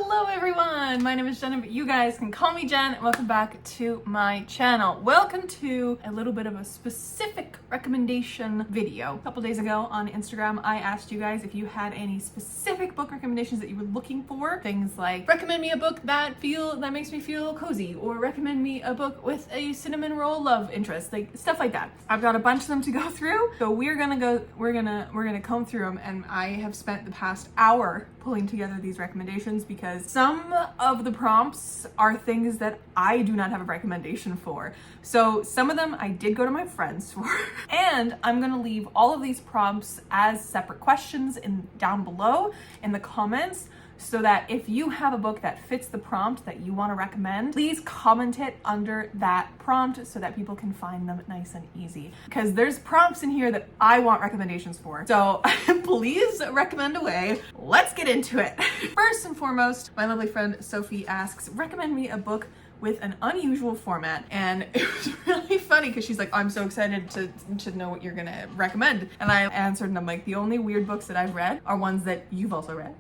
Hello everyone, my name is Jen, but you guys can call me Jen, and welcome back to my channel. Welcome to a little bit of a specific recommendation video. A couple days ago on Instagram, I asked you guys if you had any specific book recommendations that you were looking for. Things like, recommend me a book that makes me feel cozy, or recommend me a book with a cinnamon roll love interest, like stuff like that. I've got a bunch of them to go through, so we're gonna comb through them, and I have spent the past hour pulling together these recommendations because some of the prompts are things that I do not have a recommendation for. So some of them I did go to my friends for. And I'm gonna leave all of these prompts as separate questions down below in the comments, so that if you have a book that fits the prompt that you want to recommend, please comment it under that prompt so that people can find them nice and easy. Because there's prompts in here that I want recommendations for. So please recommend away. Let's get into it. First and foremost, my lovely friend Sophie asks, recommend me a book with an unusual format. And it was really funny because she's like, I'm so excited to know what you're gonna recommend. And I answered and I'm like, the only weird books that I've read are ones that you've also read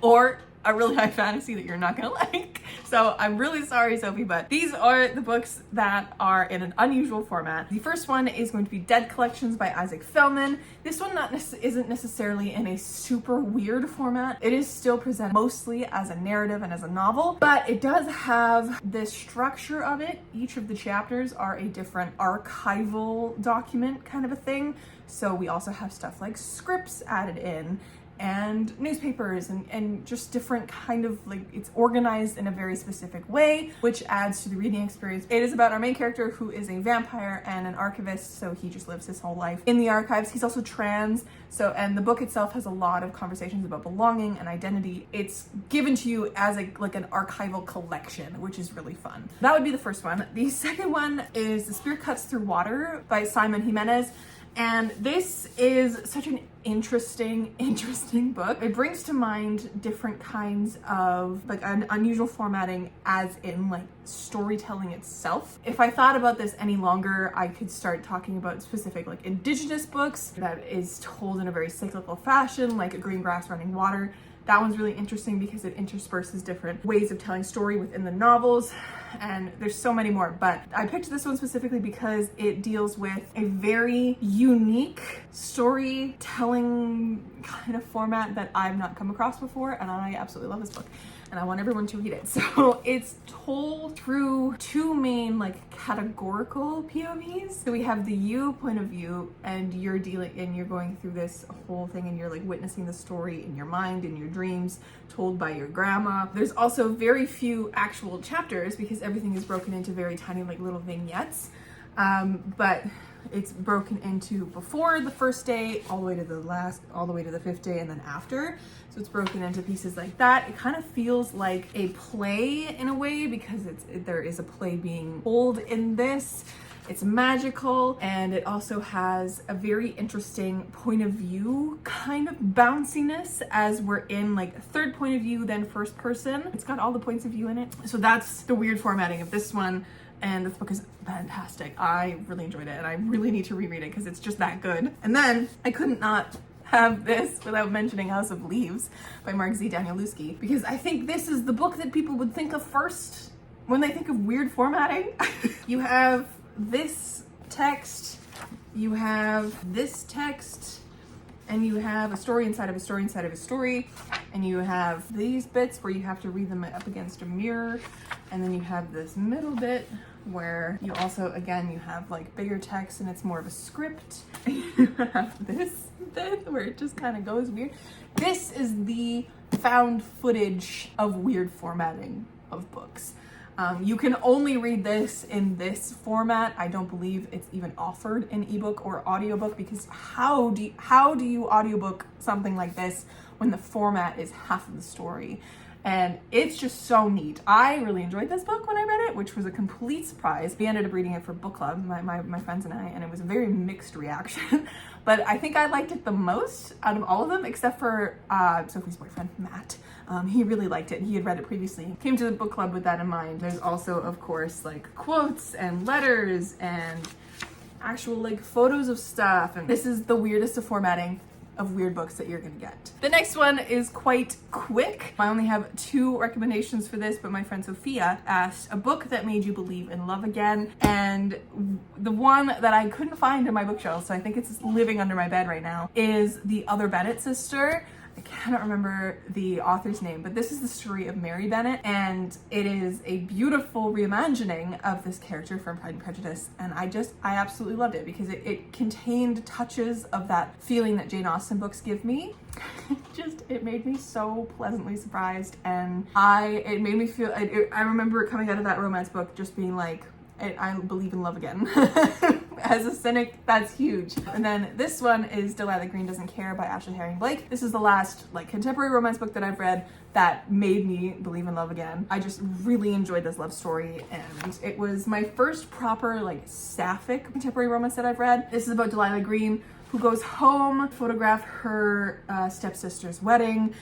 or a really high fantasy that you're not gonna like. So I'm really sorry, Sophie, but these are the books that are in an unusual format. The first one is going to be Dead Collections by Isaac Fellman. This one isn't necessarily in a super weird format. It is still presented mostly as a narrative and as a novel, but it does have this structure of it. Each of the chapters are a different archival document kind of a thing. So we also have stuff like scripts added in, and newspapers and just different kind of, like, it's organized in a very specific way, which adds to the reading experience. It is about our main character, who is a vampire and an archivist, so he just lives his whole life in the archives. He's also trans, and the book itself has a lot of conversations about belonging and identity. It's given to you as an archival collection, which is really fun. That would be the first one. The second one is The Spirit Cuts Through Water by Simon Jimenez. And this is such an interesting book. It brings to mind different kinds of an unusual formatting, as in storytelling itself. If I thought about this any longer, I could start talking about specific indigenous books that is told in a very cyclical fashion, like A Green Grass Running Water. That one's really interesting because it intersperses different ways of telling story within the novels, and there's so many more. But I picked this one specifically because it deals with a very unique storytelling kind of format that I've not come across before, and I absolutely love this book, and I want everyone to read it. So it's told through two main categorical POVs. So we have the you point of view, and you're going through this whole thing, and you're witnessing the story in your mind, in your dreams, told by your grandma. There's also very few actual chapters because everything is broken into very tiny little vignettes, but it's broken into before the first day, all the way to the fifth day, and then after. So it's broken into pieces like that. It kind of feels like a play in a way, because there is a play being told in this. It's magical, and it also has a very interesting point of view kind of bounciness, as we're in third point of view, then first person. It's got all the points of view in it. So that's the weird formatting of this one. And this book is fantastic. I really enjoyed it, and I really need to reread it because it's just that good. And then I couldn't not have this without mentioning House of Leaves by Mark Z. Danielewski, because I think this is the book that people would think of first when they think of weird formatting. You have this text, you have this text, and you have a story inside of a story inside of a story, and you have these bits where you have to read them up against a mirror, and then you have this middle bit where you also, again, you have bigger text and it's more of a script. You have this bit where it just kind of goes weird. This is the found footage of weird formatting of books. You can only read this in this format. I don't believe it's even offered in ebook or audiobook, because how do you audiobook something like this when the format is half of the story? And it's just so neat. I really enjoyed this book when I read it, which was a complete surprise. We ended up reading it for book club, my friends and I, and it was a very mixed reaction. But I think I liked it the most out of all of them, except for Sophie's boyfriend, Matt. He really liked it. He had read it previously. Came to the book club with that in mind. There's also, of course, quotes and letters and actual photos of stuff. And this is the weirdest of formatting. of weird books that you're gonna get. The next one is quite quick. I only have 2 recommendations for this, but my friend Sophia asked a book that made you believe in love again, and the one that I couldn't find in my bookshelf, so I think it's living under my bed right now, is The Other Bennett Sister. I cannot remember the author's name, but this is the story of Mary Bennett, and it is a beautiful reimagining of this character from Pride and Prejudice, and I absolutely loved it because it contained touches of that feeling that Jane Austen books give me. It made me so pleasantly surprised, and it made me feel, I remember coming out of that romance book just being like, I believe in love again. As a cynic, that's huge. And then this one is Delilah Green Doesn't Care by Ashley Herring Blake. This is the last contemporary romance book that I've read that made me believe in love again. I just really enjoyed this love story, and it was my first proper sapphic contemporary romance that I've read. This is about Delilah Green, who goes home to photograph her stepsister's wedding,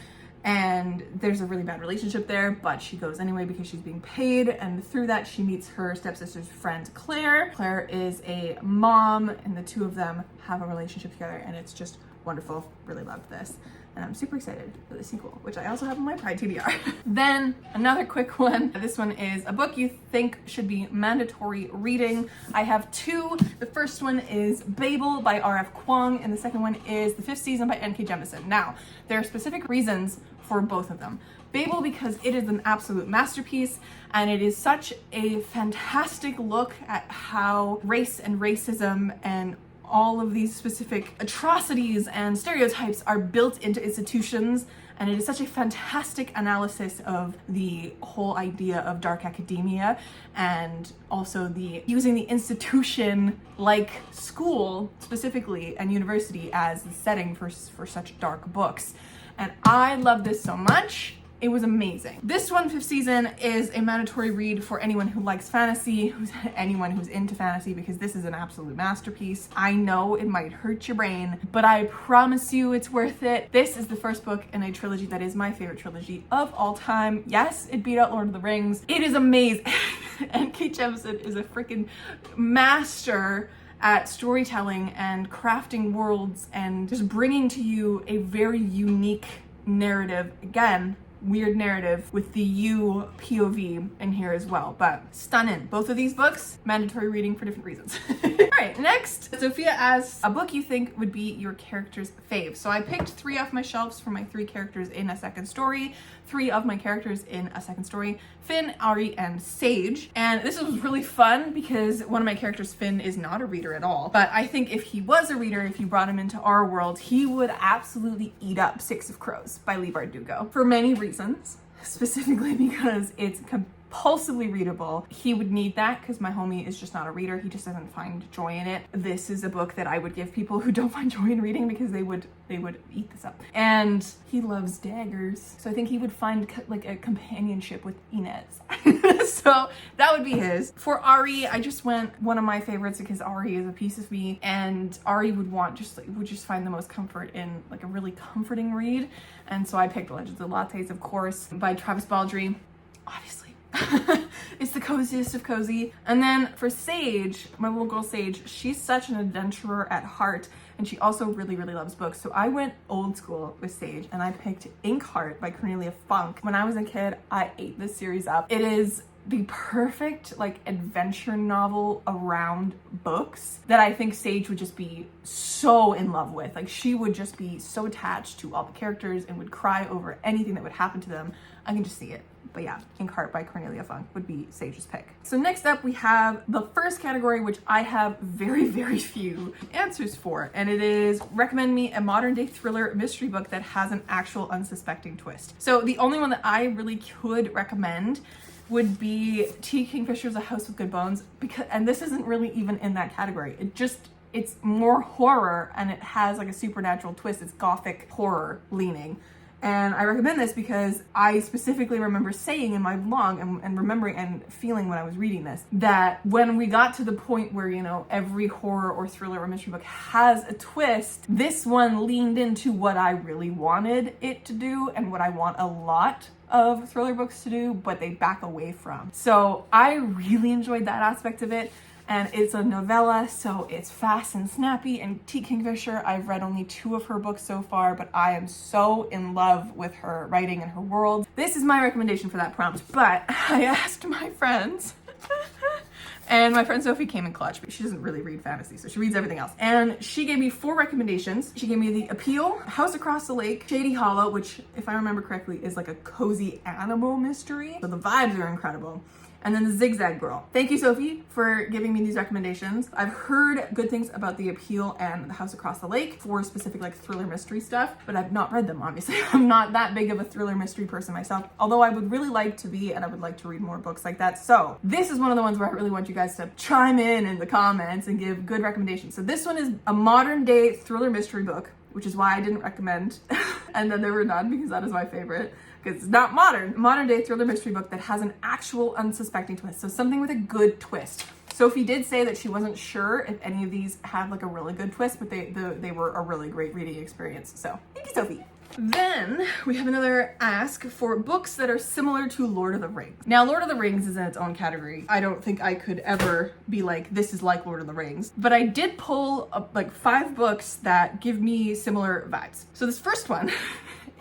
and there's a really bad relationship there, but she goes anyway because she's being paid, and through that she meets her stepsister's friend Claire. Claire is a mom, and the two of them have a relationship together, and it's just wonderful. Really loved this, and I'm super excited for the sequel, which I also have on my Pride TBR. Then another quick one. This one is a book you think should be mandatory reading. I have 2. The first one is Babel by R.F. Kuang, and the second one is The 5th Season by N.K. Jemisin. Now, there are specific reasons for both of them. Babel because it is an absolute masterpiece, and it is such a fantastic look at how race and racism and all of these specific atrocities and stereotypes are built into institutions, and it is such a fantastic analysis of the whole idea of dark academia, and also using the institution like school specifically and university as the setting for such dark books. And I love this so much. It was amazing. This one, 5th Season, is a mandatory read for anyone who likes fantasy, anyone who's into fantasy, because this is an absolute masterpiece. I know it might hurt your brain, but I promise you it's worth it. This is the first book in a trilogy that is my favorite trilogy of all time. Yes, it beat out Lord of the Rings. It is amazing. And Kate Jemisin is a freaking master at storytelling and crafting worlds and just bringing to you a very unique narrative. Again, weird narrative with the you POV in here as well, but stunning. Both of these books, mandatory reading for different reasons. All right, next, Sophia asks a book you think would be your character's fave. So I picked 3 off my shelves for my 3 characters in a second story, 3 of my characters in a second story, Finn, Ari, and Sage. And this was really fun because one of my characters, Finn, is not a reader at all. But I think if he was a reader, if you brought him into our world, he would absolutely eat up Six of Crows by Leigh Bardugo for many reasons, specifically because it's compulsively readable. He would need that because my homie is just not a reader. He just doesn't find joy in it. This is a book that I would give people who don't find joy in reading because they would eat this up. And he loves daggers, so I think he would find a companionship with Inez. So that would be his. For Ari, I just went one of my favorites because Ari is a piece of me, and Ari would just find the most comfort in a really comforting read. And so I picked Legends of Lattes, of course, by Travis Baldree. Obviously. It's the coziest of cozy. And then for Sage, my little girl Sage, she's such an adventurer at heart, and she also really, really loves books. So I went old school with Sage, and I picked Inkheart by Cornelia Funk. When I was a kid, I ate this series up. It is the perfect adventure novel around books that I think Sage would just be so in love with. She would just be so attached to all the characters and would cry over anything that would happen to them. I can just see it. But yeah, Inkheart by Cornelia Funk would be Sage's pick. So next up we have the first category, which I have very, very few answers for, and it is recommend me a modern day thriller mystery book that has an actual unsuspecting twist. So the only one that I really could recommend would be T. Kingfisher's A House with Good Bones, and this isn't really even in that category. It's more horror, and it has a supernatural twist. It's gothic horror leaning. And I recommend this because I specifically remember saying in my vlog and remembering and feeling when I was reading this, that when we got to the point where, every horror or thriller or mystery book has a twist, this one leaned into what I really wanted it to do and what I want a lot of thriller books to do, but they back away from. So I really enjoyed that aspect of it. and it's a novella, so it's fast and snappy. And T. Kingfisher, I've read only 2 of her books so far, but I am so in love with her writing and her world. This is my recommendation for that prompt, but I asked my friends and my friend Sophie came in clutch, but she doesn't really read fantasy, so she reads everything else. And she gave me 4 recommendations. She gave me The Appeal, House Across the Lake, Shady Hollow, which, if I remember correctly, is like a cozy animal mystery. So the vibes are incredible. And then The Zigzag Girl. Thank you, Sophie, for giving me these recommendations. I've heard good things about The Appeal and The House Across the Lake for specific like thriller mystery stuff, but I've not read them, obviously. I'm not that big of a thriller mystery person myself, although I would really like to be, and I would like to read more books like that. So this is one of the ones where I really want you guys to chime in the comments and give good recommendations. So this one is a modern day thriller mystery book, which is why I didn't recommend. And then there were none because that is my favorite. Because it's not modern day thriller mystery book that has an actual unsuspecting twist. So something with a good twist. Sophie did say that she wasn't sure if any of these had like a really good twist, but they were a really great reading experience. So thank you, Sophie. Then we have another ask for books that are similar to Lord of the Rings. Now, Lord of the Rings is in its own category. I don't think I could ever be like, this is like Lord of the Rings. But I did pull up like 5 books that give me similar vibes. So this first one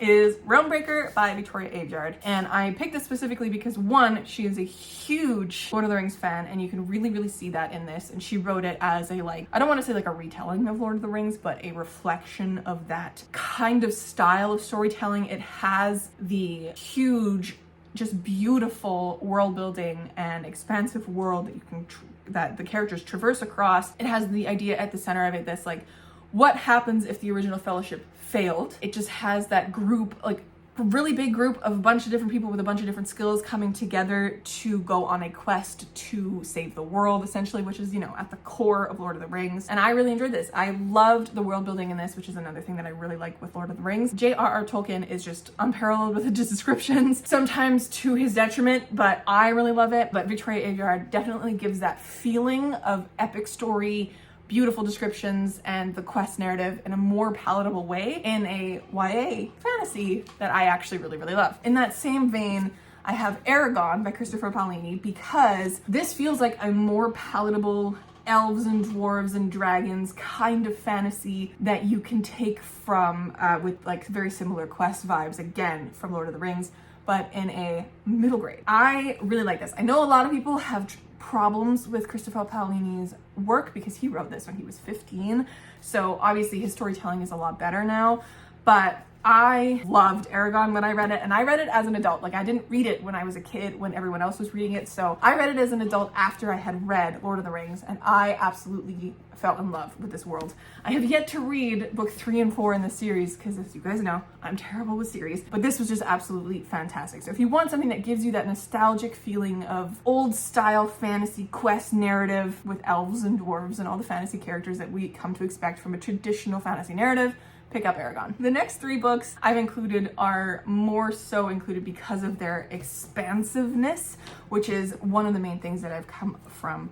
is Realmbreaker by Victoria Aveyard. And I picked this specifically because 1, she is a huge Lord of the Rings fan, and you can really see that in this. And she wrote it as a like, I don't want to say like a retelling of Lord of the Rings, but a reflection of that kind of style of storytelling. It has the huge, just beautiful world building and expansive world that you can, that the characters traverse across. It has the idea at the center of it that's like, what happens if the original Fellowship failed? It just has that group, like a really big group of a bunch of different people with a bunch of different skills coming together to go on a quest to save the world, essentially, which is, you know, at the core of Lord of the Rings. And I really enjoyed this. I loved the world building in this, which is another thing that I really like with Lord of the Rings. J.R.R. Tolkien is just unparalleled with his descriptions, sometimes to his detriment, but I really love it. But Victoria Aveyard definitely gives that feeling of epic story, beautiful descriptions, and the quest narrative in a more palatable way in a YA fantasy that I actually really love. In that same vein, I have Aragon by Christopher Paolini, because this feels like a more palatable elves and dwarves and dragons kind of fantasy that you can take from with like very similar quest vibes, again from Lord of the Rings, but in a middle grade. I really like this. I know a lot of people have problems with Christopher Paolini's work because he wrote this when he was 15. So obviously his storytelling is a lot better now, but I loved Aragon when I read it, and I read it as an adult. Like, I didn't read it when I was a kid when everyone else was reading it. So I read it as an adult after I had read Lord of the Rings, and I absolutely fell in love with this world. I have yet to read book 3 and 4 in the series because, as you guys know, I'm terrible with series, but this was just absolutely fantastic. So if you want something that gives you that nostalgic feeling of old style fantasy quest narrative with elves and dwarves and all the fantasy characters that we come to expect from a traditional fantasy narrative, pick up Aragon. The next 3 books I've included are more so included because of their expansiveness, which is one of the main things that I've come from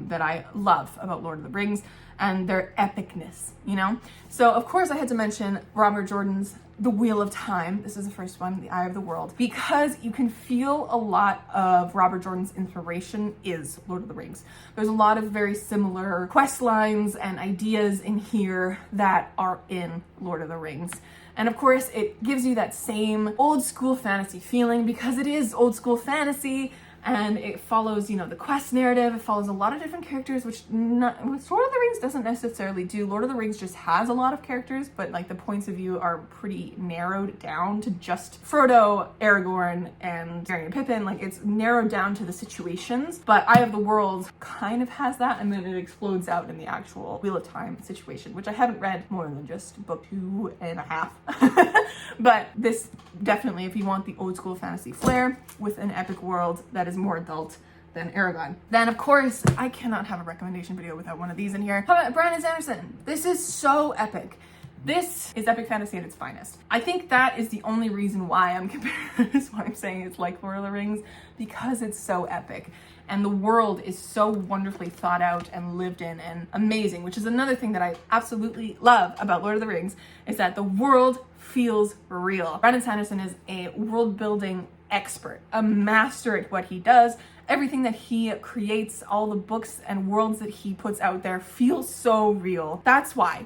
that I love about Lord of the Rings, and their epicness, you know? So of course I had to mention Robert Jordan's The Wheel of Time. This is the first one, The Eye of the World, because you can feel a lot of Robert Jordan's inspiration is Lord of the Rings. There's a lot of very similar quest lines and ideas in here that are in Lord of the Rings. And of course, it gives you that same old school fantasy feeling because it is old school fantasy, and it follows, you know, the quest narrative. It follows a lot of different characters, which Lord of the Rings doesn't necessarily do. Lord of the Rings just has a lot of characters, but like the points of view are pretty narrowed down to just Frodo, Aragorn, and Merry and Pippin. Like, it's narrowed down to the situations, but Eye of the World kind of has that, and then it explodes out in the actual Wheel of Time situation, which I haven't read more than just book 2.5. But this definitely, if you want the old school fantasy flair with an epic world that is more adult than Aragon. Then of course, I cannot have a recommendation video without one of these in here. How about Brandon Sanderson? This is so epic. This is epic fantasy at its finest. I think that is the only reason why I'm comparing this, why I'm saying it's like Lord of the Rings, because it's so epic. And the world is so wonderfully thought out and lived in and amazing, which is another thing that I absolutely love about Lord of the Rings, is that the world feels real. Brandon Sanderson is a world building expert, a master at what he does. Everything that he creates, all the books and worlds that he puts out there feels so real. That's why.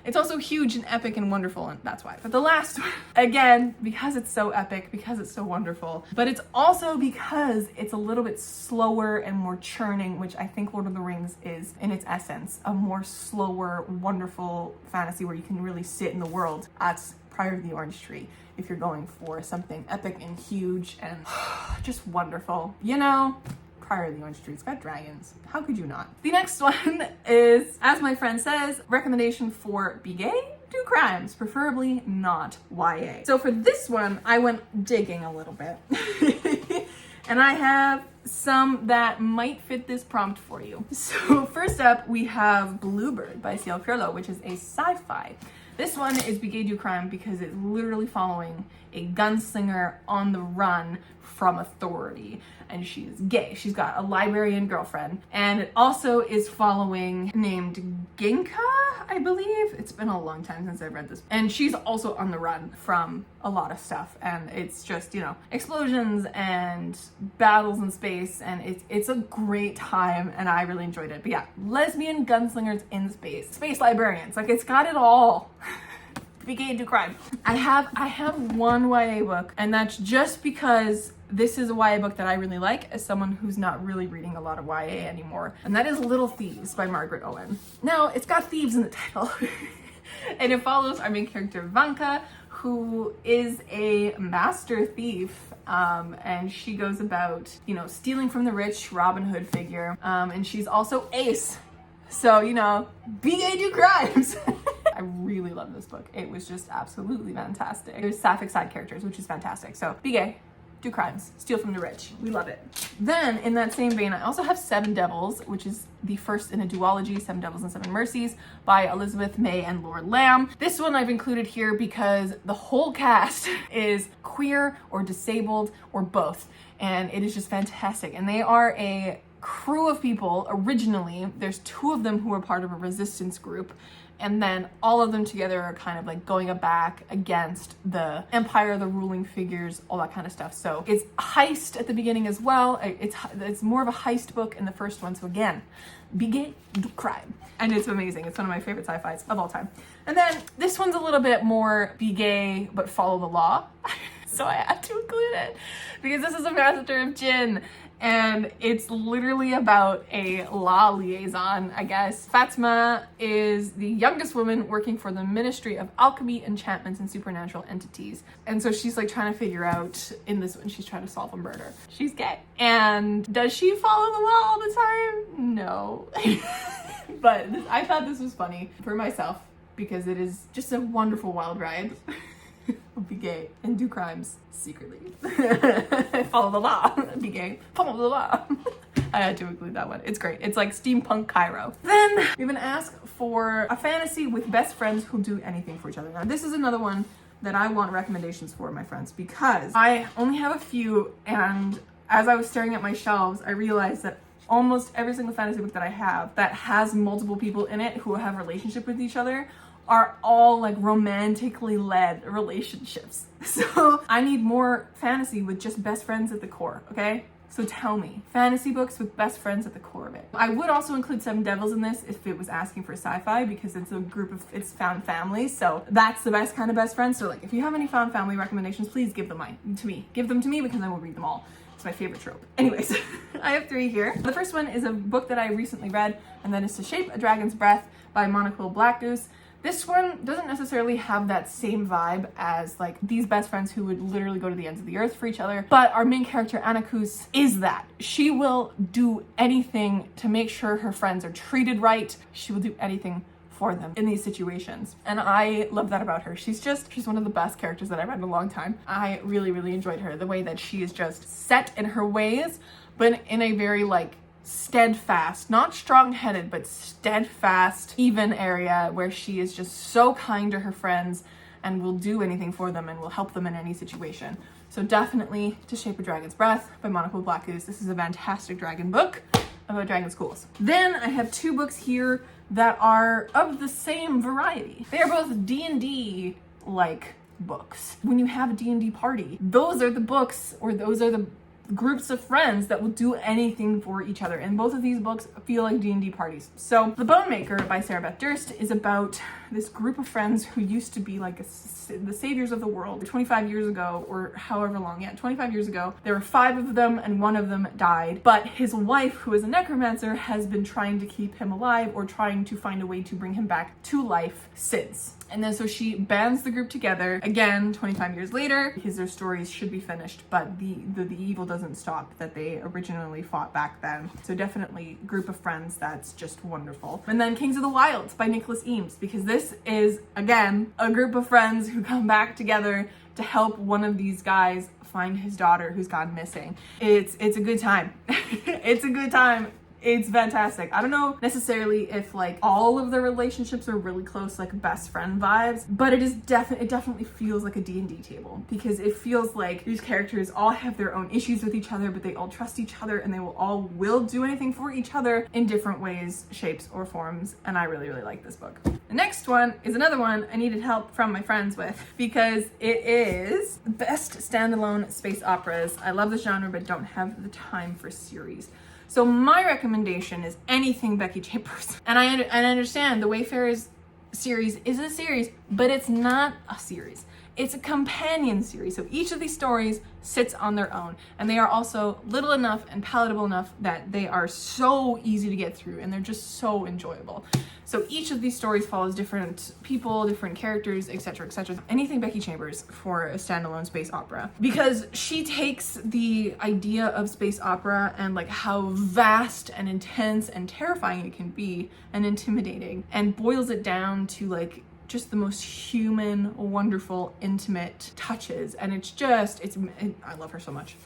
It's also huge and epic and wonderful, and that's why. But the last one, again, because it's so epic, because it's so wonderful, but it's also because it's a little bit slower and more churning, which I think Lord of the Rings is in its essence, a more slower, wonderful fantasy where you can really sit in the world. That's Prior to the Orange Tree. If you're going for something epic and huge and just wonderful, you know, Prior to the Orange Tree, it's got dragons. How could you not? The next one is, as my friend says, recommendation for be gay, do crimes, preferably not YA. So for this one, I went digging a little bit. And I have some that might fit this prompt for you. So first up, we have Bluebird by C.L. Pirlo, which is a sci-fi. This one is Be Gay, Do Crime because it's literally following a gunslinger on the run from authority. And she's gay. She's got a librarian girlfriend. And it also is following named Ginka, I believe. It's been a long time since I've read this. And she's also on the run from a lot of stuff. And it's just, you know, explosions and battles in space. And it's a great time and I really enjoyed it. But yeah, lesbian gunslingers in space. Space librarians. Like, it's got it all. Be gay and do crime. I have one YA book, and that's just because this is a YA book that I really like as someone who's not really reading a lot of YA anymore. And that is Little Thieves by Margaret Owen. Now, it's got thieves in the title. And it follows our main character, Vanka, who is a master thief. And she goes about, you know, stealing from the rich, Robin Hood figure. And she's also ace. So, you know, be gay, do crimes. I really love this book. It was just absolutely fantastic. There's sapphic side characters, which is fantastic. So be gay, do crimes, steal from the rich. We love it. Then in that same vein, I also have Seven Devils, which is the first in a duology, Seven Devils and Seven Mercies by Elizabeth May and Lord Lamb. This one I've included here because the whole cast is queer or disabled or both. And it is just fantastic. And they are a crew of people. Originally, there's two of them who are part of a resistance group, and then all of them together are kind of like going back against the empire, the ruling figures, all that kind of stuff. So it's heist at the beginning as well. It's more of a heist book in the first one. So again, be gay, do crime. And it's amazing. It's one of my favorite sci-fis of all time. And then this one's a little bit more be gay, but follow the law. So I had to include it because this is a massacre of Jinn. And it's literally about a law liaison, I guess. Fatima is the youngest woman working for the Ministry of Alchemy, Enchantments, and Supernatural Entities. And so she's like trying to figure out, in this one, she's trying to solve a murder. She's gay. And does she follow the law all the time? No. But I thought this was funny for myself because it is just a wonderful wild ride. Be gay and do crimes secretly. Follow the law. Be gay. Follow the law. I had to include that one. It's great. It's like steampunk Cairo. Then we've been asked for a fantasy with best friends who do anything for each other. Now this is another one that I want recommendations for, my friends, because I only have a few, and as I was staring at my shelves, I realized that almost every single fantasy book that I have that has multiple people in it who have a relationship with each other are all like romantically led relationships. So I need more fantasy with just best friends at the core, okay? So tell me, fantasy books with best friends at the core of it. I would also include Seven Devils in this if it was asking for sci-fi because it's a group of, it's found families. So that's the best kind of best friends. So like if you have any found family recommendations, please give them to me. Give them to me because I will read them all. It's my favorite trope. Anyways, I have three here. The first one is a book that I recently read, and that is To Shape a Dragon's Breath by Monocle Blackgoose. This one doesn't necessarily have that same vibe as like these best friends who would literally go to the ends of the earth for each other, but our main character Anakus is that. She will do anything to make sure her friends are treated right. She will do anything for them in these situations. And I love that about her. She's one of the best characters that I've read in a long time. I really, really enjoyed her. The way that she is just set in her ways, but in a very like steadfast, not strong-headed, but steadfast, even area where she is just so kind to her friends and will do anything for them and will help them in any situation. So definitely To Shape a Dragon's Breath by Monocle Blackgoose. This is a fantastic dragon book about dragon schools. Then I have two books here that are of the same variety. They are both D&D like books. When you have a D&D party, those are the books, or those are the groups of friends that will do anything for each other. And both of these books feel like D&D parties. So The Bone Maker by Sarah Beth Durst is about this group of friends who used to be like the saviors of the world 25 years ago, or however long, 25 years ago. There were 5 of them and one of them died, but his wife, who is a necromancer, has been trying to keep him alive, or trying to find a way to bring him back to life since. And then so she bands the group together again 25 years later, because their stories should be finished, but the evil doesn't stop that they originally fought back then. So definitely group of friends that's just wonderful. And then Kings of the Wilds by Nicholas Eames, because this is again a group of friends who come back together to help one of these guys find his daughter who's gone missing. It's a good time. It's a good time. It's fantastic. I don't know necessarily if like all of the relationships are really close, like best friend vibes, but it definitely feels like a D&D table, because it feels like these characters all have their own issues with each other, but they all trust each other, and they will do anything for each other in different ways, shapes, or forms. And I really, really like this book. The next one is another one I needed help from my friends with, because it is best standalone space operas. I love the genre, but don't have the time for series. So my recommendation is anything Becky Chambers. And I understand the Wayfarers series is a series, but it's not a series. It's a companion series. So each of these stories sits on their own, and they are also little enough and palatable enough that they are so easy to get through, and they're just so enjoyable. So each of these stories follows different people, different characters, etc., etc. Anything Becky Chambers for a standalone space opera, because she takes the idea of space opera and like how vast and intense and terrifying it can be and intimidating, and boils it down to like just the most human, wonderful, intimate touches. And I love her so much.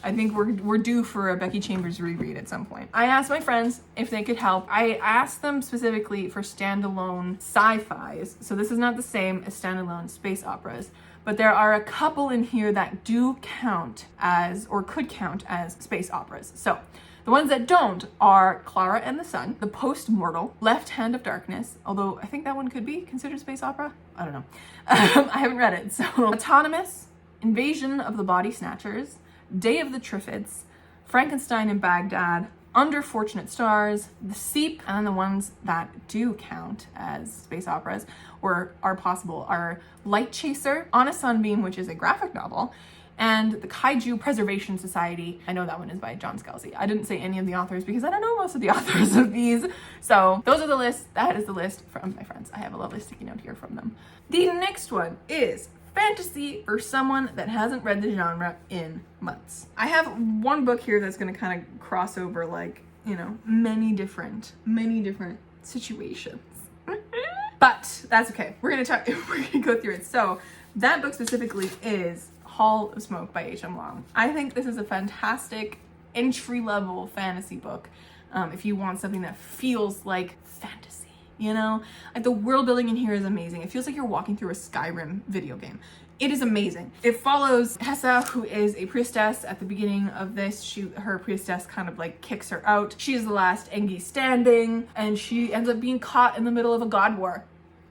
I think we're due for a Becky Chambers reread at some point. I asked my friends if they could help. I asked them specifically for standalone sci-fis. So this is not the same as standalone space operas, but there are a couple in here that do count as, or could count as, space operas. So the ones that don't are Clara and the Sun, The Post-Mortal, Left Hand of Darkness, although I think that one could be considered space opera. I don't know. I haven't read it. So Autonomous, Invasion of the Body Snatchers, Day of the Triffids, Frankenstein in Baghdad, Under Fortunate Stars, The Seep, and then the ones that do count as space operas or are possible are Light Chaser, On a Sunbeam, which is a graphic novel, and the Kaiju Preservation Society. I know that one is by John Scalzi. I didn't say any of the authors because I don't know most of the authors of these. So those are the lists. That is the list from my friends. I have a lovely sticky note here from them. The next one is fantasy for someone that hasn't read the genre in months. I have one book here that's going to kind of cross over, like, you know, many different situations. But that's okay. We're going to go through it. So that book specifically is Hall of Smoke by H.M. Long. I think this is a fantastic entry-level fantasy book. If you want something that feels like fantasy, you know? Like the world building in here is amazing. It feels like you're walking through a Skyrim video game. It is amazing. It follows Hessa, who is a priestess. At the beginning of this, her priestess kind of like kicks her out. She is the last Engi standing, and she ends up being caught in the middle of a god war.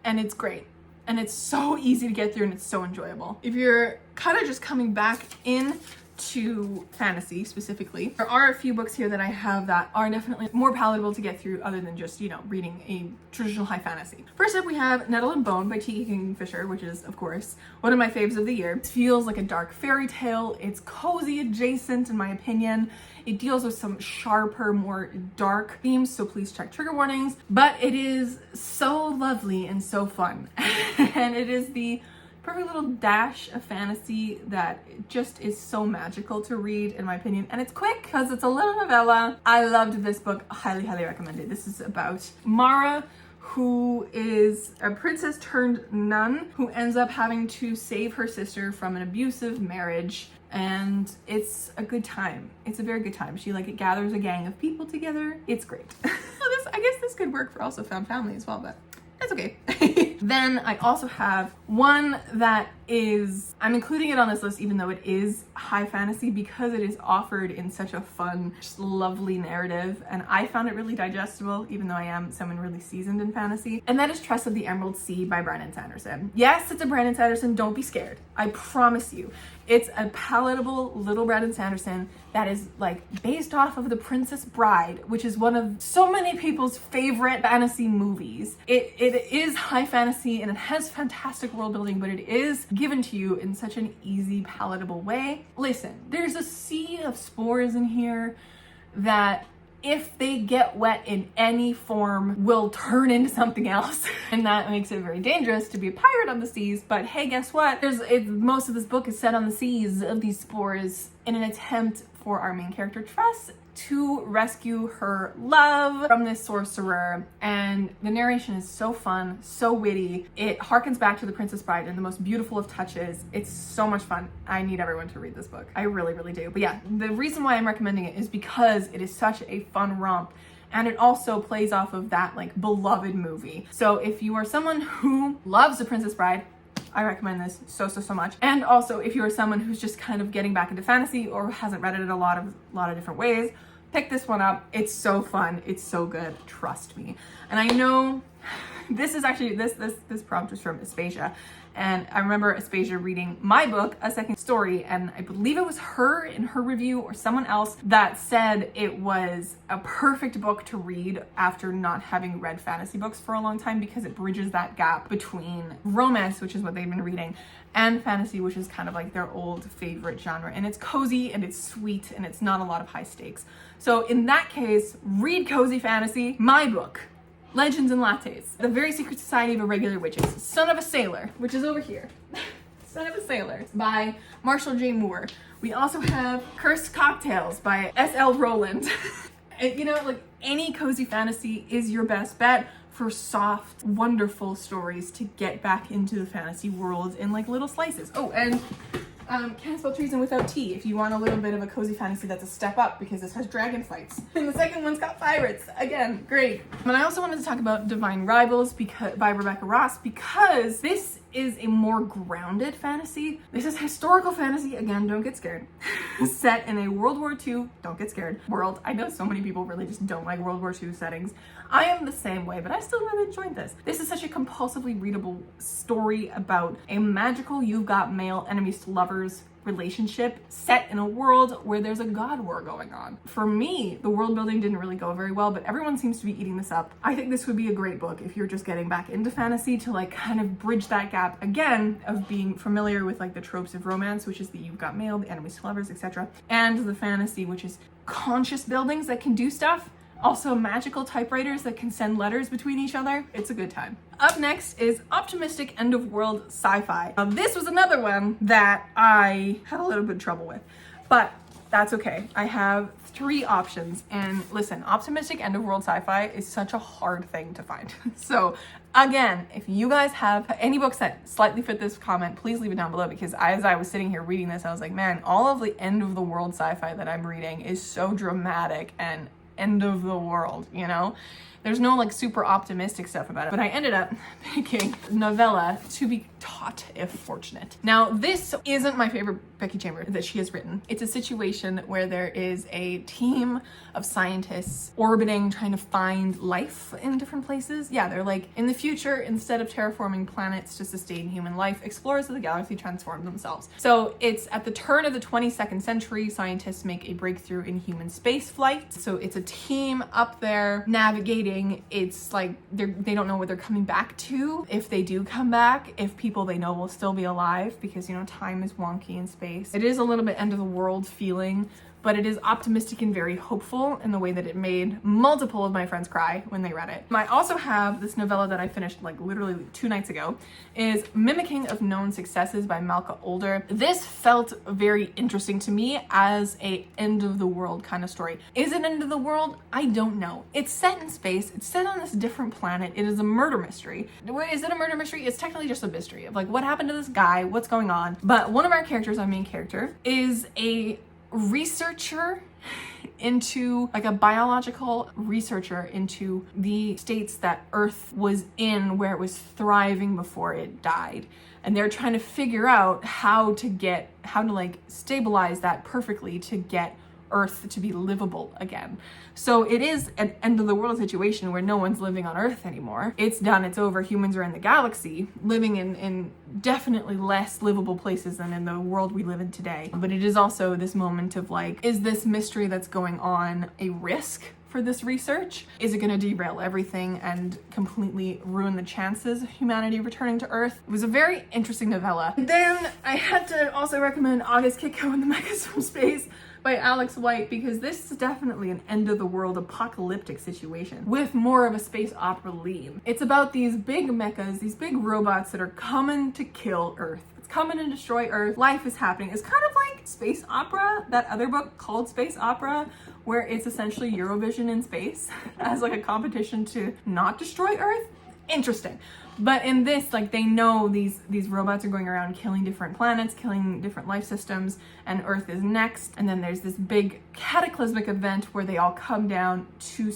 And it's great. And it's so easy to get through, and it's so enjoyable. If you're kind of just coming back in to fantasy specifically, there are a few books here that I have that are definitely more palatable to get through, other than just, you know, reading a traditional high fantasy. First up, we have Nettle and Bone by T.E. Kingfisher, which is, of course, one of my faves of the year. It feels like a dark fairy tale. It's cozy adjacent, in my opinion. It deals with some sharper, more dark themes, so please check trigger warnings. But it is so lovely and so fun. And it is the perfect little dash of fantasy that just is so magical to read, in my opinion. And it's quick because it's a little novella. I loved this book. Highly, highly recommended. This is about Mara, who is a princess turned nun who ends up having to save her sister from an abusive marriage. And it's a good time. It's a very good time. She like gathers a gang of people together. It's great. Well, I guess this could work for also found family as well, but that's okay. Then I also have one that is, I'm including it on this list even though it is high fantasy because it is offered in such a fun, just lovely narrative, and I found it really digestible even though I am someone really seasoned in fantasy, and that is Trust of the Emerald Sea by Brandon Sanderson. Yes, it's a Brandon Sanderson, don't be scared. I promise you. It's a palatable little Brandon Sanderson that is like based off of The Princess Bride, which is one of so many people's favorite fantasy movies. It is high fantasy and it has fantastic world building, but it is given to you in such an easy, palatable way. Listen, there's a sea of spores in here that if they get wet in any form will turn into something else. And that makes it very dangerous to be a pirate on the seas. But hey, guess what? Most of this book is set on the seas of these spores in an attempt for our main character Tress to rescue her love from this sorcerer. And the narration is so fun, so witty. It harkens back to The Princess Bride in the most beautiful of touches. It's so much fun. I need everyone to read this book. I really, really do. But yeah, the reason why I'm recommending it is because it is such a fun romp. And it also plays off of that like beloved movie. So if you are someone who loves The Princess Bride, I recommend this so much. And also if you are someone who's just kind of getting back into fantasy or hasn't read it in a lot of different ways, pick this one up. It's so fun. It's so good. Trust me. And I know this is actually, this prompt was from Aspasia. And I remember Aspasia reading my book, A Second Story, and I believe it was her in her review or someone else that said it was a perfect book to read after not having read fantasy books for a long time because it bridges that gap between romance, which is what they've been reading, and fantasy, which is kind of like their old favorite genre. And it's cozy and it's sweet and it's not a lot of high stakes. So in that case, read cozy fantasy, my book. Legends and Lattes, The Very Secret Society of Irregular Witches, Son of a Sailor, which is over here. Son of a Sailor by Marshall J. Moore. We also have Cursed Cocktails by S.L. Rowland. You know, like any cozy fantasy is your best bet for soft, wonderful stories to get back into the fantasy world in like little slices. Oh, and Can't Spell Treason Without Tea if you want a little bit of a cozy fantasy that's a step up because this has dragon fights. And the second one's got pirates. Again, great. And I also wanted to talk about Divine Rivals by Rebecca Ross because this is a more grounded fantasy. This is historical fantasy, again, don't get scared. Set in a World War II, don't get scared, world. I know so many people really just don't like World War II settings. I am the same way, but I still really enjoyed this. This is such a compulsively readable story about a magical you've got mail enemies to lovers relationship set in a world where there's a god war going on. For me, the world building didn't really go very well, but everyone seems to be eating this up. I think this would be a great book if you're just getting back into fantasy to like kind of bridge that gap again of being familiar with like the tropes of romance, which is the you've got mail, the enemies to lovers, etc. And the fantasy, which is conscious buildings that can do stuff. Also magical typewriters that can send letters between each other. It's a good time. Up next is optimistic end of world sci-fi. Now, this was another one that I had a little bit of trouble with, but that's okay. I have 3 options, and listen, optimistic end of world sci-fi is such a hard thing to find. So again, if you guys have any books that slightly fit this comment, please leave it down below, because as I was sitting here reading this, I was like, man, all of the end of the world sci-fi that I'm reading is so dramatic and end of the world, you know? There's no like super optimistic stuff about it, but I ended up picking novella To Be Taught If Fortunate. Now, this isn't my favorite Becky Chambers that she has written. It's a situation where there is a team of scientists orbiting, trying to find life in different places. Yeah, they're like, in the future, instead of terraforming planets to sustain human life, explorers of the galaxy transform themselves. So it's at the turn of the 22nd century, scientists make a breakthrough in human space flight. So it's a team up there navigating. It's like they don't know what they're coming back to, if they do come back, if people they know will still be alive, because you know time is wonky in space. It is a little bit end of the world feeling, but it is optimistic and very hopeful in the way that it made multiple of my friends cry when they read it. I also have this novella that I finished like literally 2 nights ago, is Mimicking of Known Successes by Malka Older. This felt very interesting to me as a end of the world kind of story. Is it end of the world? I don't know. It's set in space. It's set on this different planet. It is a murder mystery. Is it a murder mystery? It's technically just a mystery of like what happened to this guy, what's going on. But one of our characters, our main character, is a researcher into, like a biological researcher into the states that Earth was in where it was thriving before it died. And they're trying to figure out how to like stabilize that perfectly to get Earth to be livable again. So it is an end of the world situation where no one's living on Earth anymore. It's done, it's over. Humans are in the galaxy, living in definitely less livable places than in the world we live in today. But it is also this moment of like, is this mystery that's going on a risk for this research? Is it going to derail everything and completely ruin the chances of humanity returning to Earth? It was a very interesting novella. Then I had to also recommend August Kitco and the Mechas from Space by Alex White, because this is definitely an end of the world apocalyptic situation with more of a space opera lead. It's about these big mechas, these big robots that are coming to kill Earth. It's coming to destroy Earth. Life is happening. It's kind of like Space Opera, that other book called Space Opera, where it's essentially Eurovision in space as like a competition to not destroy Earth. Interesting. But in this, like, they know these robots are going around killing different planets, killing different life systems, and Earth is next. And then there's this big cataclysmic event where they all come down to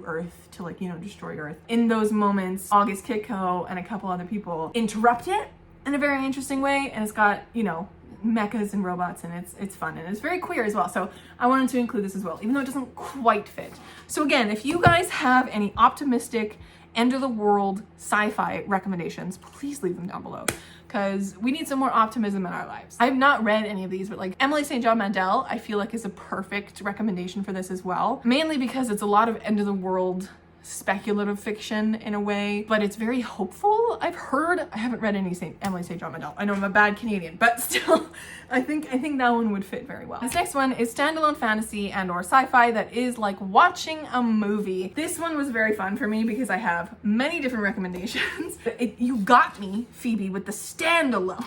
Earth to, like, you know, destroy Earth. In those moments, August Kitco and a couple other people interrupt it in a very interesting way, and it's got, you know, mechas and robots, and it's fun, and it's very queer as well. So I wanted to include this as well, even though it doesn't quite fit. So again, if you guys have any optimistic end of the world sci-fi recommendations, please leave them down below, because we need some more optimism in our lives. I've not read any of these, but like Emily St. John Mandel, I feel like is a perfect recommendation for this as well, mainly because it's a lot of end of the world speculative fiction in a way, but it's very hopeful. I've heard, I haven't read any Emily St. John Mandel. I know I'm a bad Canadian, but still, I think that one would fit very well. This next one is standalone fantasy and or sci-fi that is like watching a movie. This one was very fun for me because I have many different recommendations. You got me, Phoebe, with the standalone.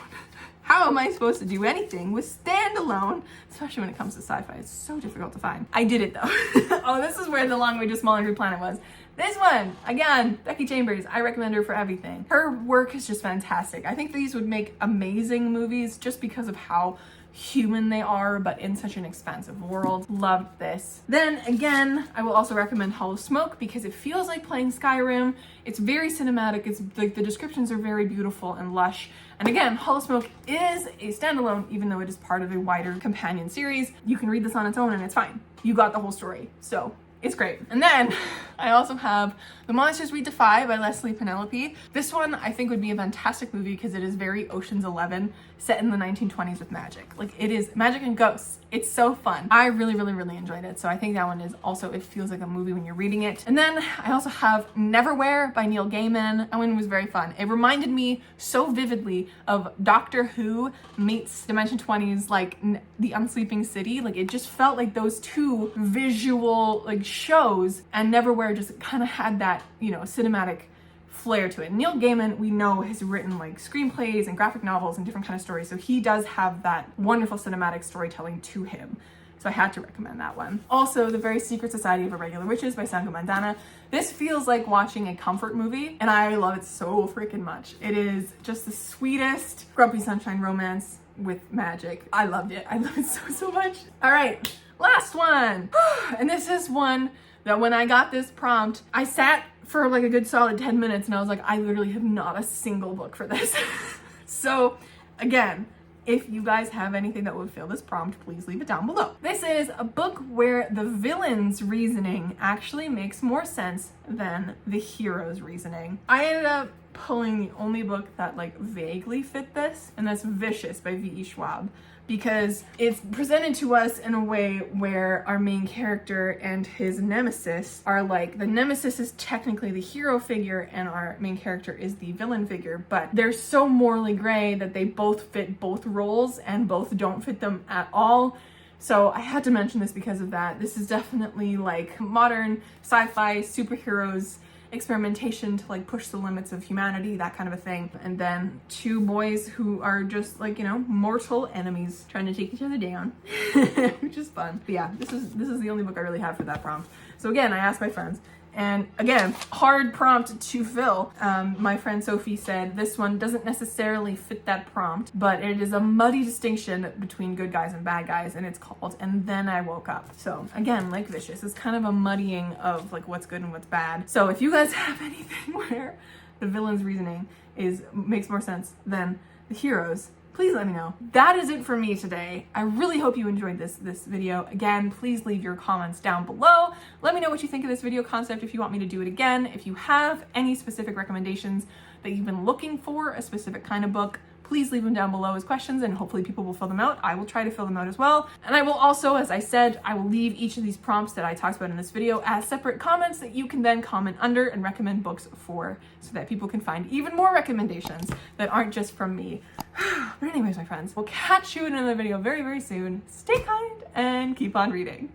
How am I supposed to do anything with standalone, especially when it comes to sci-fi? It's so difficult to find. I did it though. Oh, this is where The Long Way to Small Angry Planet was. This one, again, Becky Chambers, I recommend her for everything. Her work is just fantastic. I think these would make amazing movies just because of how human they are, but in such an expansive world. Loved this. Then again, I will also recommend Hollow Smoke because it feels like playing Skyrim. It's very cinematic. It's like the descriptions are very beautiful and lush. And again, Hollow Smoke is a standalone, even though it is part of a wider companion series. You can read this on its own and it's fine. You got the whole story. So it's great. And then I also have The Monsters We Defy by Leslie Penelope. This one I think would be a fantastic movie because it is very Ocean's 11 set in the 1920s with magic. Like, it is magic and ghosts. It's so fun. I really, really, really enjoyed it. So I think that one is also, it feels like a movie when you're reading it. And then I also have Neverwhere by Neil Gaiman. That one was very fun. It reminded me so vividly of Doctor Who meets Dimension 20's like The Unsleeping City. Like, it just felt like those two visual like shows, and Neverwhere just kind of had that, you know, cinematic flair to it. Neil Gaiman, we know, has written like screenplays and graphic novels and different kind of stories, so he does have that wonderful cinematic storytelling to him. So I had to recommend that one. Also, The Very Secret Society of Irregular Witches by Sango Mandana. This feels like watching a comfort movie, and I love it so freaking much. It is just the sweetest Grumpy Sunshine romance with magic. I loved it. I love it so, so much. All right, last one. And this is one that when I got this prompt, I sat for like a good solid 10 minutes and I was like, I literally have not a single book for this. So again, if you guys have anything that would fill this prompt, please leave it down below. This is a book where the villain's reasoning actually makes more sense than the hero's reasoning. I ended up pulling the only book that like vaguely fit this, and that's Vicious by V.E. Schwab, because it's presented to us in a way where our main character and his nemesis are like, the nemesis is technically the hero figure and our main character is the villain figure, but they're so morally gray that they both fit both roles and both don't fit them at all. So I had to mention this because of that. This is definitely like modern sci-fi superheroes experimentation to like push the limits of humanity, that kind of a thing. And then two boys who are just like, you know, mortal enemies trying to take each other down, which is fun. But yeah, this is the only book I really have for that prompt. So again, I asked my friends, And again, hard prompt to fill. My friend Sophie said this one doesn't necessarily fit that prompt, but it is a muddy distinction between good guys and bad guys, and it's called And Then I Woke Up. So again, like Vicious, it's kind of a muddying of like what's good and what's bad. So if you guys have anything where the villain's reasoning makes more sense than the hero's, please let me know. That is it for me today. I really hope you enjoyed this video. Again, please leave your comments down below. Let me know what you think of this video concept, if you want me to do it again. If you have any specific recommendations that you've been looking for, a specific kind of book, please leave them down below as questions and hopefully people will fill them out. I will try to fill them out as well. And I will also, as I said, I will leave each of these prompts that I talked about in this video as separate comments that you can then comment under and recommend books for, so that people can find even more recommendations that aren't just from me. But anyways, my friends, we'll catch you in another video very, very soon. Stay kind and keep on reading.